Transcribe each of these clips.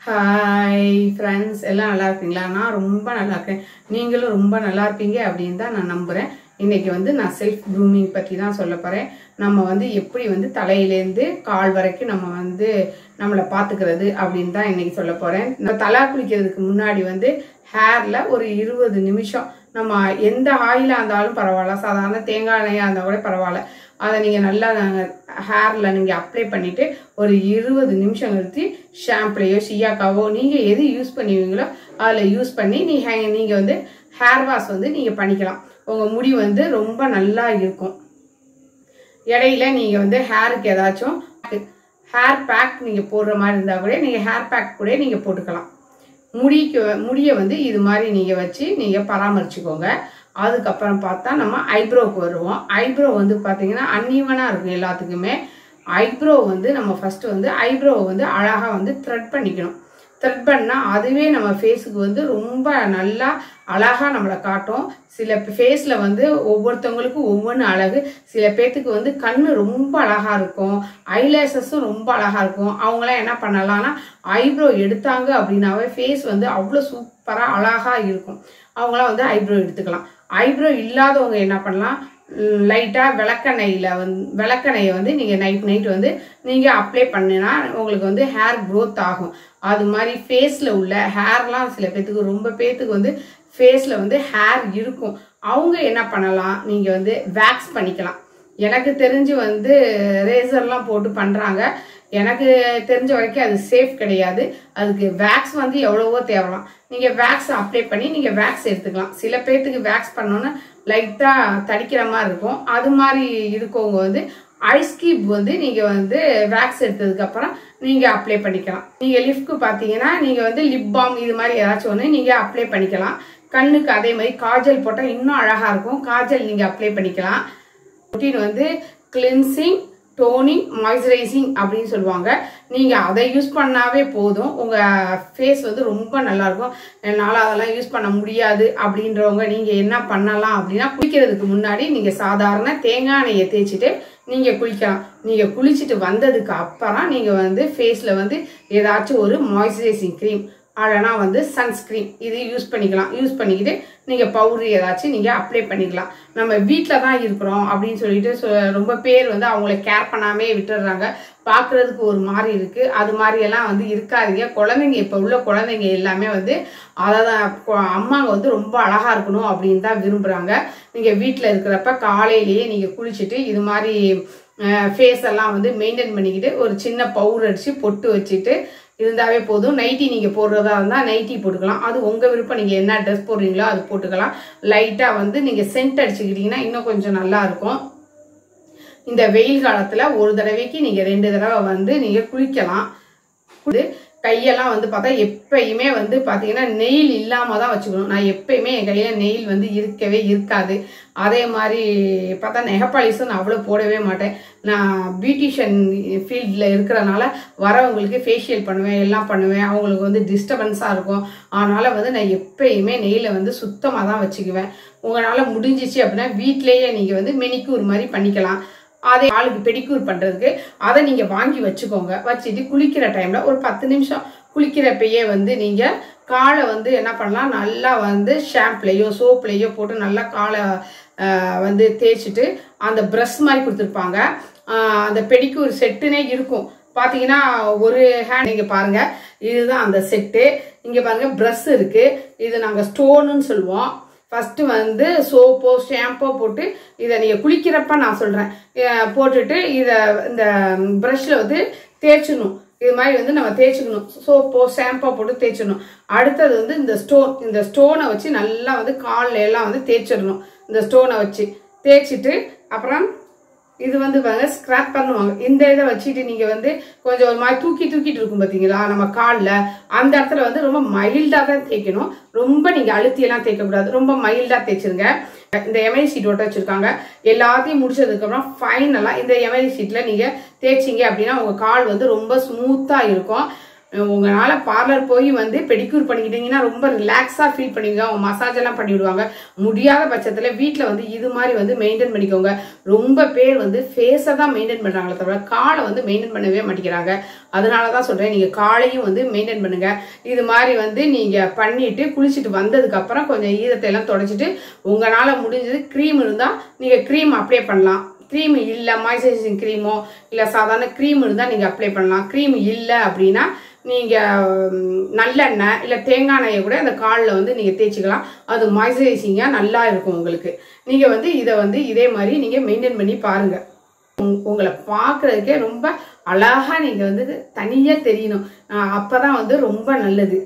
Hi friends, எல்லாம் நல்லா இருக்கீங்களா? நான் ரொம்ப நல்லா இருக்கேன். நீங்களும் ரொம்ப நல்லா இருப்பீங்க அப்படின்னு தான் நான் நம்புகிறேன். இன்றைக்கி நான் செல்ஃப் க்ரூமிங் பற்றி தான் சொல்ல போகிறேன். நம்ம எப்படி தலையிலேருந்து கால் வரைக்கும் நம்ம நம்மளை பார்த்துக்கிறது அப்படின்னு தான் இன்றைக்கி சொல்ல போகிறேன். நான் தலை குளிக்கிறதுக்கு முன்னாடி ஹேரில் ஒரு 20 நிமிஷம் நம்ம எந்த ஆயிலாக இருந்தாலும் பரவாயில்ல, சாதாரண தேங்காய் எண்ணெயாக இருந்தால் கூட பரவாயில்ல, அதை நீங்கள் நல்லா ஹேரில் நீங்கள் அப்ளை பண்ணிவிட்டு ஒரு 20 நிமிஷம் நிறுத்தி ஷாம்புலையோ ஷியாக்காவோ நீங்கள் எது யூஸ் பண்ணுவீங்களோ அதில் யூஸ் பண்ணி நீங்கள் ஹேர் வாஷ் நீங்கள் பண்ணிக்கலாம். உங்கள் முடி ரொம்ப நல்லா இருக்கும். இடையில நீங்கள் ஹேருக்கு ஏதாச்சும் ஹேர் பேக் நீங்கள் போடுற மாதிரி இருந்தால் கூட நீங்கள் ஹேர் பேக் கூட நீங்கள் போட்டுக்கலாம். முடியை இது மாதிரி நீங்கள் வச்சு நீங்கள் பராமரிச்சுக்கோங்க. அதுக்கப்புறம் பார்த்தா நம்ம ஐப்ரோவுக்கு வருவோம். ஐப்ரோ பார்த்தீங்கன்னா அன்ஈவனாக இருக்கும் எல்லாத்துக்குமே. ஐப்ரோ நம்ம ஃபஸ்ட்டு ஐப்ரோவை அழகாக த்ரெட் பண்ணிக்கணும். த்ரெட் பண்ணால் அதுவே நம்ம ஃபேஸுக்கு ரொம்ப நல்லா அழகாக நம்மளை காட்டும். சில ஃபேஸில் ஒவ்வொருத்தவங்களுக்கும் ஒவ்வொன்று அழகு. சில பேர்த்துக்கு கண் ரொம்ப அழகாக இருக்கும், ஐலேஷஸும் ரொம்ப அழகாக இருக்கும். அவங்களாம் என்ன பண்ணலாம்னா ஐப்ரோ எடுத்தாங்க அப்படின்னாவே ஃபேஸ் அவ்வளோ சூப்பராக அழகாக இருக்கும். அவங்களாம் ஐப்ரோ எடுத்துக்கலாம். ஐப்ரோ இல்லாதவங்க என்ன பண்ணலாம், லைட்டாக விளக்கெண்ணெயை நீங்கள் நைட் நீங்கள் அப்ளை பண்ணினா உங்களுக்கு ஹேர் க்ரோத் ஆகும். அது மாதிரி ஃபேஸில் உள்ள ஹேர்லாம் சில பேர்த்துக்கு ரொம்ப பேர்த்துக்கு ஃபேஸில் ஹேர் இருக்கும். அவங்க என்ன பண்ணலாம், நீங்கள் வேக்ஸ் பண்ணிக்கலாம். எனக்கு தெரிஞ்சு ரேசர்லாம் போட்டு பண்ணுறாங்க. எனக்கு தெரிஞ்ச வரைக்கும் அது சேஃப் கிடையாது. அதுக்கு வேக்ஸ் எவ்வளவோ தேவலாம். நீங்கள் வேக்ஸ் அப்ளை பண்ணி நீங்கள் வேக்ஸ் எடுத்துக்கலாம். சில பேர்த்துக்கு வேக்ஸ் பண்ணோன்னா லைட்டாக தடிக்கிற மாதிரி இருக்கும். அது மாதிரி இருக்கவங்க ஐஸ் கியூப் நீங்கள் வேக்ஸ் எடுத்ததுக்கப்புறம் நீங்கள் அப்ளை பண்ணிக்கலாம். நீங்கள் லிப்க்கு பார்த்தீங்கன்னா நீங்கள் லிப் பாம் இது மாதிரி ஏதாச்சும் ஒன்று நீங்கள் அப்ளை பண்ணிக்கலாம். கண்ணுக்கு அதே மாதிரி காஜல் போட்டால் இன்னும் அழகாக இருக்கும். காஜல் நீங்கள் அப்ளை பண்ணிக்கலாம். ரொட்டீன் கிளென்சிங், டோனிங், மாய்ஸ்சரைசிங் அப்படின்னு சொல்லுவாங்க. நீங்கள் அதை யூஸ் பண்ணாவே போதும், உங்கள் ஃபேஸ் ரொம்ப நல்லாயிருக்கும். என்னால் அதெல்லாம் யூஸ் பண்ண முடியாது அப்படின்றவங்க நீங்கள் என்ன பண்ணலாம் அப்படின்னா, குளிக்கிறதுக்கு முன்னாடி நீங்கள் சாதாரண தேங்காய் எண்ணெயை தேய்ச்சிட்டு நீங்கள் குளிக்கலாம். நீங்கள் குளிச்சுட்டு வந்ததுக்கு அப்புறம் நீங்கள் ஃபேஸில் ஏதாச்சும் ஒரு மாய்ஸ்சரைசிங் க்ரீம் இல்லைனா சன்ஸ்க்ரீன் இது யூஸ் பண்ணிக்கலாம். யூஸ் பண்ணிக்கிட்டு நீங்கள் பவுடர் ஏதாச்சும் நீங்கள் அப்ளை பண்ணிக்கலாம். நம்ம வீட்டில் தான் இருக்கிறோம் அப்படின்னு சொல்லிட்டு ரொம்ப பேர் அவங்கள கேர் பண்ணாமே விட்டுடுறாங்க. பார்க்குறதுக்கு ஒரு மாதிரி இருக்குது. அது மாதிரியெல்லாம் இருக்காதீங்க. குழந்தைங்க இப்போ உள்ள குழந்தைங்க எல்லாமே அதை தான் அம்மாங்க ரொம்ப அழகாக இருக்கணும் அப்படின்னு தான் விரும்புகிறாங்க. நீங்கள் வீட்டில் இருக்கிறப்ப காலையிலேயே நீங்கள் குளிச்சுட்டு இது மாதிரி ஃபேஸ் எல்லாம் மெயின்டைன் பண்ணிக்கிட்டு ஒரு சின்ன பவுடர் அடித்து பொட்டு வச்சுட்டு இருந்தாவே போதும். நைட்டி நீங்கள் போடுறதா இருந்தால் நைட்டி போட்டுக்கலாம். அது உங்கள் விருப்பம். நீங்கள் என்ன ட்ரெஸ் போடுறீங்களோ அது போட்டுக்கலாம். லைட்டாக நீங்கள் சென்ட் அடிச்சுக்கிட்டிங்கன்னா இன்னும் கொஞ்சம் நல்லாயிருக்கும். இந்த வெயில் காலத்தில் ஒரு தடவைக்கு நீங்கள் 2 தடவை நீங்கள் குளிக்கலாம். கையெல்லாம் பார்த்தா எப்பயுமே பார்த்தீங்கன்னா நெயில் இல்லாமல் தான் வச்சுக்கணும். நான் எப்பயுமே என் கையில் நெயில் இருக்கவே இருக்காது. அதே மாதிரி பார்த்தா நெகப்பாலிஸும் நான் அவ்வளோ போடவே மாட்டேன். நான் பியூட்டிஷியன் ஃபீல்டில் இருக்கிறனால வரவங்களுக்கு ஃபேஷியல் பண்ணுவேன், எல்லாம் பண்ணுவேன். அவங்களுக்கு டிஸ்டர்பன்ஸாக இருக்கும். அதனால் நான் எப்பயுமே நெயிலை சுத்தமாக தான் வச்சுக்குவேன். உங்களால் முடிஞ்சிச்சு அப்படின்னா வீட்டிலேயே நீங்கள் மெனிக்யூர் மாதிரி பண்ணிக்கலாம். அதே ஆளுக்கு பெடிக்யூர் பண்ணுறதுக்கு அதை நீங்கள் வாங்கி வச்சுக்கோங்க. வச்சுட்டு குளிக்கிற டைமில் ஒரு 10 நிமிஷம் குளிக்கிறப்பயே நீங்கள் காலை என்ன பண்ணலாம், நல்லா ஷாம்புலையோ சோப்புலையோ போட்டு நல்லா காலை தேய்ச்சிட்டு அந்த ப்ரஷ் மாதிரி கொடுத்துருப்பாங்க. அந்த பெடிக்யூர் செட்டுனே இருக்கும். பார்த்தீங்கன்னா ஒரு ஹேண்ட் நீங்கள் பாருங்கள், இதுதான் அந்த செட்டு. இங்கே பாருங்கள் ப்ரஷ் இருக்குது. இது நாங்கள் ஸ்டோனுன்னு சொல்லுவோம். ஃபஸ்ட்டு சோப்போ ஷாம்போ போட்டு இதை நீங்கள் குளிக்கிறப்ப நான் சொல்கிறேன் போட்டுட்டு இதை இந்த ப்ரஷ்ஷில் தேய்ச்சிடணும். இது மாதிரி நம்ம தேய்ச்சிக்கணும். சோப்போ ஷாம்போ போட்டு தேய்ச்சிடணும். அடுத்தது இந்த ஸ்டோனை வச்சு நல்லா காலில் எல்லாம் தேய்ச்சிடணும். இந்த ஸ்டோனை வச்சு தேய்ச்சிட்டு அப்புறம் இது பாருங்க ஸ்க்ராப் பண்ணுவாங்க. இந்த இதை வச்சுட்டு நீங்கள் கொஞ்சம் ஒரு மாதிரி தூக்கிட்டு இருக்கும் பார்த்தீங்களா நம்ம காலில், அந்த இடத்துல ரொம்ப மைல்டாக தான் தேய்க்கணும். ரொம்ப நீங்கள் அழுத்தியெல்லாம் தேய்க்கக்கூடாது. ரொம்ப மைல்டாக தேய்ச்சிருங்க. இந்த எம்ஐ ஷீட் ஒட்ட வச்சுருக்காங்க. எல்லாத்தையும் முடிச்சதுக்கப்புறம் ஃபைனலாக இந்த எம்ஐ ஷீட்டில் நீங்கள் தேய்ச்சிங்க அப்படின்னா உங்கள் கால் ரொம்ப ஸ்மூத்தாக இருக்கும். உங்களால பார்லர் போய் வந்து பெடிக்யூர் பண்ணிக்கிட்டீங்கன்னா ரொம்ப ரிலாக்ஸா ஃபீல் பண்ணுவீங்க. அவங்க மசாஜ் எல்லாம் பண்ணி விடுவாங்க. முடியாத பட்சத்துல வீட்டுல வந்து இது மாதிரி வந்து மெயின்டைன் பண்ணிக்கோங்க. ரொம்ப பேர் வந்து ஃபேஸை தான் மெயின்டைன் பண்றாங்களே தவிர காலை வந்து மெயின்டைன் பண்ணவே மாட்டேங்கிறாங்க. அதனாலதான் சொல்றேன், நீங்க காலையும் வந்து மெயின்டைன் பண்ணுங்க. இது மாதிரி வந்து நீங்க பண்ணிட்டு குளிச்சுட்டு வந்ததுக்கு அப்புறம் கொஞ்சம் ஈரத்தை எல்லாம் தொடச்சிட்டு உங்களால முடிஞ்சது க்ரீம் இருந்தா நீங்க க்ரீம் அப்ளை பண்ணலாம். க்ரீம் இல்ல மாய்ஸ்சரைசிங் க்ரீமோ இல்ல சாதாரண க்ரீம் இருந்தா நீங்க அப்ளை பண்ணலாம். க்ரீம் இல்ல அப்படின்னா நீங்க நல்லெண்ணெய் இல்ல தேங்காய் எண்ணெயை கூட அந்த காலில் வந்து நீங்க தேய்ச்சிக்கலாம். அது மாய்ஸ்சரைசிங்கா நல்லா இருக்கும் உங்களுக்கு. நீங்க வந்து இதை வந்து இதே மாதிரி நீங்க மெயின்டைன் பண்ணி பாருங்க. உங்களை பார்க்கறதுக்கே ரொம்ப அழகா நீங்க வந்து தனியா தெரியணும். அப்பதான் வந்து ரொம்ப நல்லது.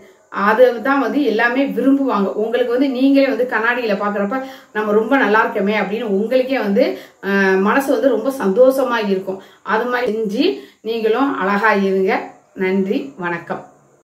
அதுதான் வந்து எல்லாமே விரும்புவாங்க. உங்களுக்கு வந்து நீங்களே வந்து கண்ணாடியில பாக்குறப்ப நம்ம ரொம்ப நல்லா இருக்கமே அப்படின்னு உங்களுக்கே வந்து மனசு வந்து ரொம்ப சந்தோஷமா இருக்கும். அது மாதிரி செஞ்சு நீங்களும் அழகா இருங்க. நன்றி, வணக்கம்.